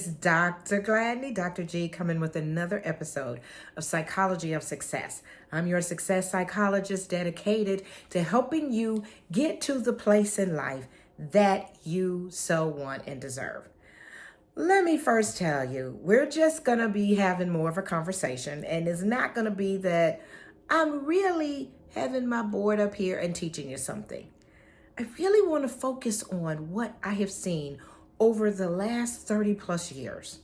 is Dr. Gladney, Dr. G, coming with another episode of Psychology of Success. I'm your success psychologist dedicated to helping you get to the place in life that you so want and deserve. Let me first tell you, we're just going to be having more of a conversation, and it's not going to be that I'm really having my board up here and teaching you something. I really want to focus on what I have seen over the last 30 plus years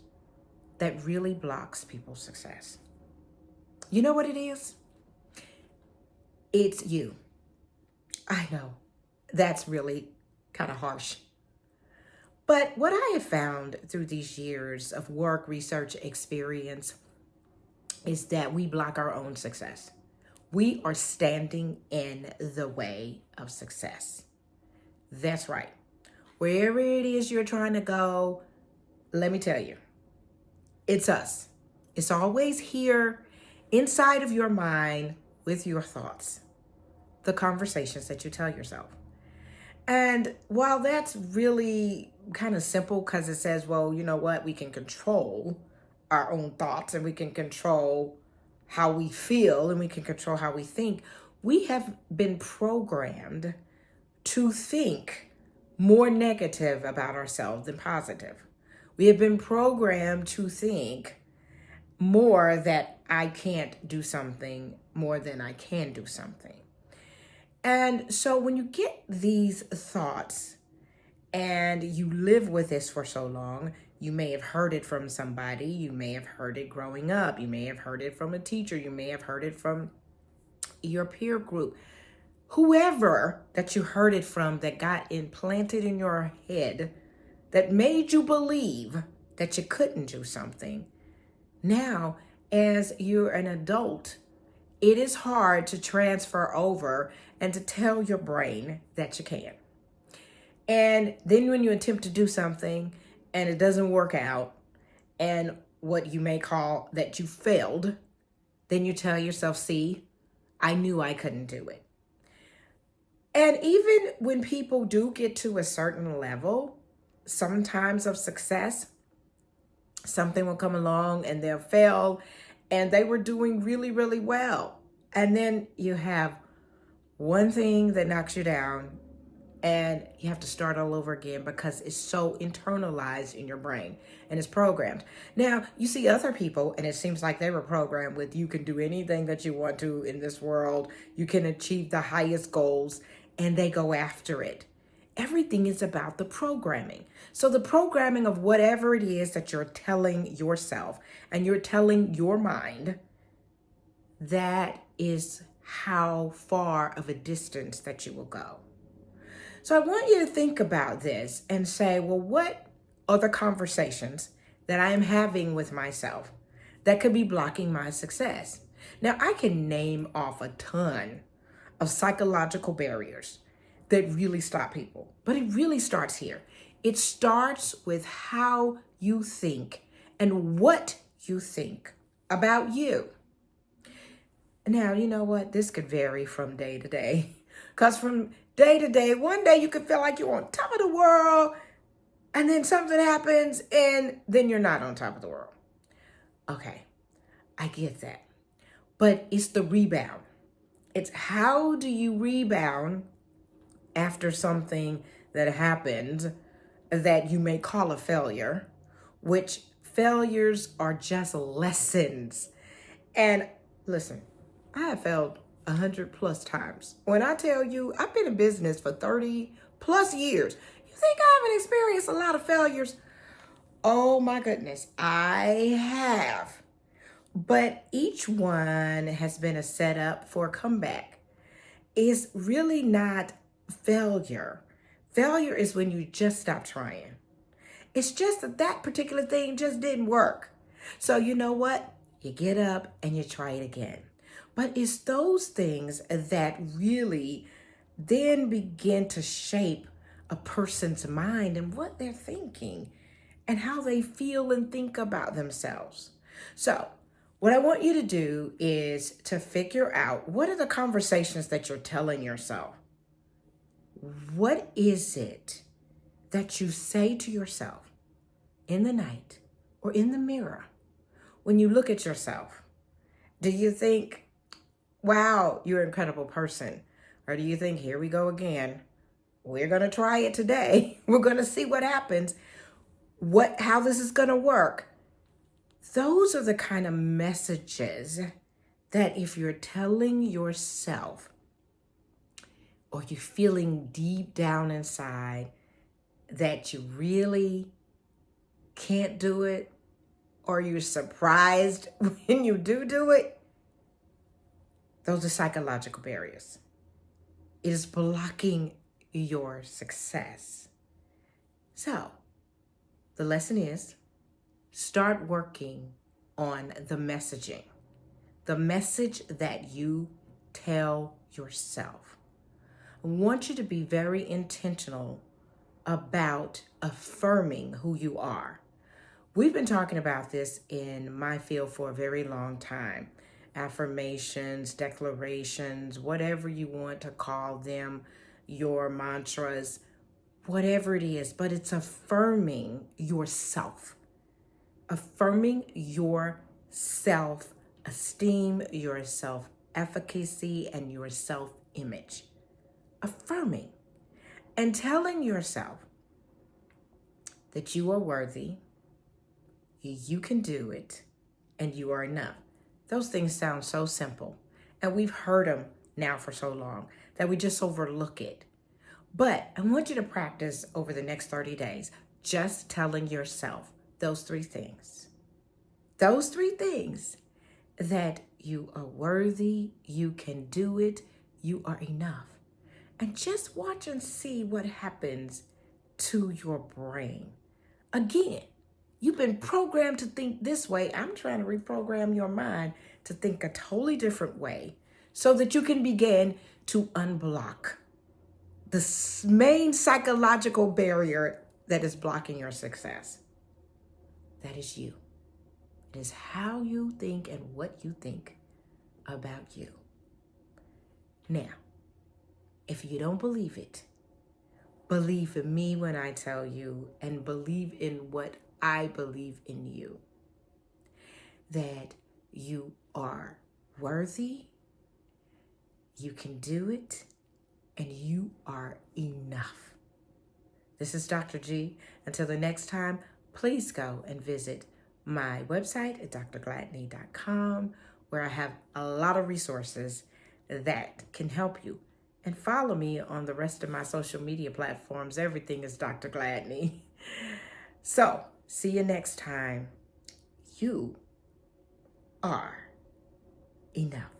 that really blocks people's success. You know what it is? It's you. I know that's really kind of harsh. But what I have found through these years of work, research, experience is that we block our own success. We are standing in the way of success. That's right. Wherever it is you're trying to go, let me tell you, it's us. It's always here inside of your mind with your thoughts, the conversations that you tell yourself. And while that's really kind of simple because it says, well, you know what, we can control our own thoughts and we can control how we feel and we can control how we think, we have been programmed to think more negative about ourselves than positive. We have been programmed to think more that I can't do something more than I can do something. And so when you get these thoughts and you live with this for so long, you may have heard it from somebody, you may have heard it growing up, you may have heard it from a teacher, you may have heard it from your peer group. Whoever that you heard it from that got implanted in your head that made you believe that you couldn't do something. Now, as you're an adult, it is hard to transfer over and to tell your brain that you can. And then when you attempt to do something and it doesn't work out, and what you may call that you failed, then you tell yourself, see, I knew I couldn't do it. And even when people do get to a certain level, sometimes of success, something will come along and they'll fail and they were doing really, really well. And then you have one thing that knocks you down and you have to start all over again because it's so internalized in your brain and it's programmed. Now, you see other people and it seems like they were programmed with you can do anything that you want to in this world. You can achieve the highest goals and they go after it. Everything is about the programming. So the programming of whatever it is that you're telling yourself and you're telling your mind, that is how far of a distance that you will go. So I want you to think about this and say, well, what are the conversations that I am having with myself that could be blocking my success? Now, I can name off a ton of psychological barriers that really stop people, but it really starts here. It starts with how you think and what you think about you. Now, you know what? This could vary from day to day, because from day to day, one day you could feel like you're on top of the world, and then something happens, and then you're not on top of the world. Okay, I get that. But it's the rebound. It's how do you rebound after something that happened that you may call a failure, which failures are just lessons. And listen, I have failed 100 plus times. When I tell you I've been in business for 30 plus years, you think I haven't experienced a lot of failures? Oh my goodness, I have. But each one has been a setup for a comeback. It's really not failure. Failure is when you just stop trying. It's just that particular thing just didn't work. So you know what? You get up and you try it again. But it's those things that really then begin to shape a person's mind and what they're thinking and how they feel and think about themselves. So what I want you to do is to figure out what are the conversations that you're telling yourself. What is it that you say to yourself in the night or in the mirror, when you look at yourself, do you think, wow, you're an incredible person? Or do you think, here we go again? We're going to try it today. We're going to see what happens, how this is going to work. Those are the kind of messages that if you're telling yourself, or you're feeling deep down inside that you really can't do it, or you're surprised when you do it, those are psychological barriers. It is blocking your success. So, the lesson is, start working on the messaging, the message that you tell yourself. I want you to be very intentional about affirming who you are. We've been talking about this in my field for a very long time. Affirmations, declarations, whatever you want to call them, your mantras, whatever it is, but it's affirming yourself, affirming your self-esteem, your self-efficacy, and your self-image. Affirming and telling yourself that you are worthy, you can do it, and you are enough. Those things sound so simple, and we've heard them now for so long that we just overlook it. But I want you to practice over the next 30 days, just telling yourself those three things. Those three things: that you are worthy, you can do it, you are enough. And just watch and see what happens to your brain. Again, you've been programmed to think this way. I'm trying to reprogram your mind to think a totally different way so that you can begin to unblock the main psychological barrier that is blocking your success. That is you. It is how you think and what you think about you. Now, if you don't believe it, believe in me when I tell you, and believe in what I believe in you. That you are worthy, you can do it, and you are enough. This is Dr. G. Until the next time, please go and visit my website at drgladney.com, where I have a lot of resources that can help you. And follow me on the rest of my social media platforms. Everything is Dr. Gladney. So, see you next time. You are enough.